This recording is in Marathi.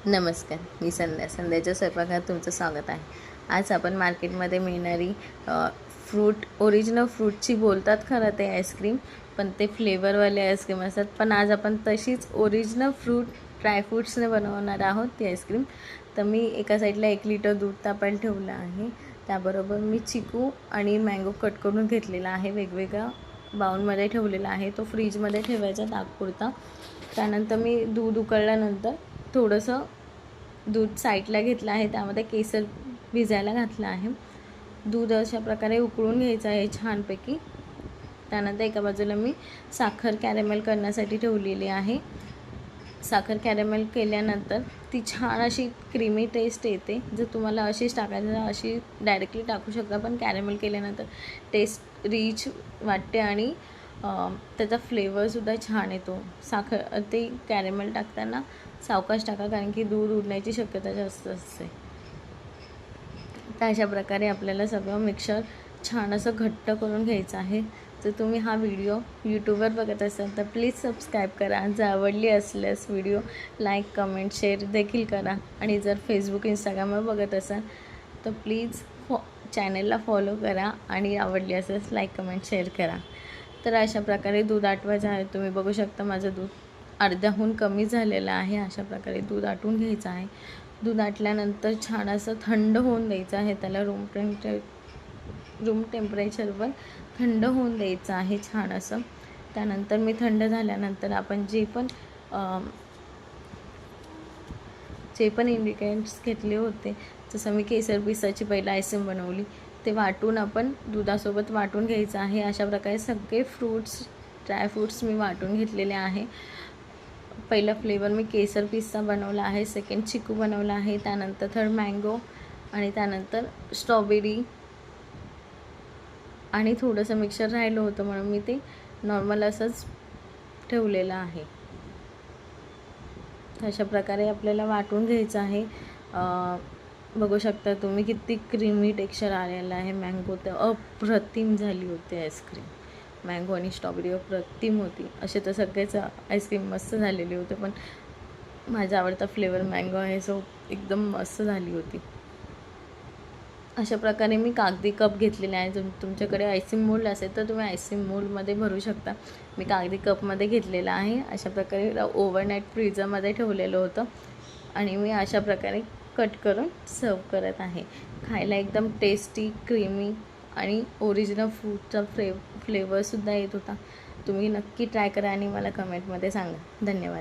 नमस्कार, मी संध्याच्या स्वयंपाकात तुमचं स्वागत आहे. आज आपण मार्केटमध्ये मिळणारी ओरिजिनल फ्रूटची बोलतात खरं ते आईस्क्रीम, पण ते फ्लेवरवाले आईस्क्रीम असतात. पण आज आपण तशीच ओरिजिनल ड्रायफ्रूट्सने बनवणार आहोत ती आईस्क्रीम. तर मी एका साईडला 1 लिटर दूध तापायला ठेवलं आहे. त्याबरोबर मी चिकू आणि मँगो कट करून घेतलेला आहे, वेगवेगळ्या बाउलमध्ये ठेवलेला आहे. तो फ्रीजमध्ये ठेवायचा तात्पुरता. त्यानंतर मी दूध उकळल्यानंतर थोडंसं दूध साईडला घेतलं आहे, त्यामध्ये केसर भिजायला घातलं आहे. दूध अशा प्रकारे उकळून घ्यायचं आहे छानपैकी. त्यानंतर एका बाजूला मी साखर कॅरेमेल करण्यासाठी ठेवलेली आहे. साखर कॅरेमेल केल्यानंतर ती छान अशी क्रीमी टेस्ट येते. जर तुम्हाला अशीच टाकायचं अशी डायरेक्टली टाकू शकता, पण कॅरेमेल केल्यानंतर टेस्ट रिच वाटते आणि त्याचा फ्लेवरसुद्धा छान येतो. ते कॅरेमेल टाकताना सावकाश टाका, कारण की दूध उडण्याची शक्यता जास्त असते. तर अशा प्रकारे आपल्याला सगळं मिक्सर छान असं घट्ट करून घ्यायचं आहे. जर तुम्ही हा व्हिडिओ यूट्यूबवर बघत असाल तर प्लीज सबस्क्राईब करा. जर आवडली असल्यास व्हिडिओ लाईक, कमेंट, शेअर देखील करा. आणि जर फेसबुक, इंस्टाग्रामवर बघत असाल तर प्लीज चॅनलला फॉलो करा आणि आवडली असल्यास लाईक, कमेंट, शेअर करा. तर अशा प्रकारे दूध आटवायचं आहे. तुम्ही बघू शकता माझं दूध अर्ध्याहून कमी झालेलं आहे. अशा प्रकारे दूध आटून घ्यायचं आहे. दूध आटल्यानंतर छान असं थंड होऊन द्यायचं आहे. त्याला रूम टेम्परेचरवर थंड होऊन द्यायचं आहे छान असं. त्यानंतर मी थंड झाल्यानंतर आपण जे पण इन्ग्रेडियंट्स घेतले होते, जसं मी केसर पिस्ताची पहिला आईस्क्रीम बनवली, ते वाटून आपण दुधासोबत वाटून घ्यायचं आहे. अशा प्रकारे सगळे ड्रायफ्रूट्स मी वाटून घेतलेले आहे. पहिला फ्लेवर मी केसर पिस्ता बनवला आहे, सेकंड चिकू बनवला आहे, त्यानंतर थर्ड मँगो आणि त्यानंतर स्ट्रॉबेरी आणि थोडंसं मिक्सर राहिलं होतं म्हणून मी ते नॉर्मल असंच ठेवलेलं आहे. अशा प्रकारे आपल्याला वाटून घ्यायचं आहे. बघू शकता तुम्ही किती क्रीमी टेक्स्चर आलेलं आहे. मँगो तर अप्रतिम झाली होती आईस्क्रीम. मँगो आणि स्ट्रॉबेरी अप्रतिम होती. असे तर सगळेच आईस्क्रीम मस्त झालेली होते, पण माझा आवडता फ्लेवर मँगो आहे, सो एकदम मस्त झाली होती. अशा प्रकारे मी कागदी कप घेतलेले आहे. तुमच्याकडे आईस्क्रीम मोल्ड असेल तर तुम्ही आईस्क्रीम मोल्डमध्ये भरू शकता. मी कागदी कपमध्ये घेतलेला आहे. अशा प्रकारे ओव्हरनाईट फ्रीजरमध्ये ठेवलेलं होतं आणि मी अशा प्रकारे कट करून सर्व करत आहे. खायला एकदम टेस्टी, क्रीमी आणि ओरिजिनल फ्रूटचा फ्लेवरसुद्धा येत होता. तुम्ही नक्की ट्राय करा आणि मला कमेंटमध्ये सांगा. धन्यवाद.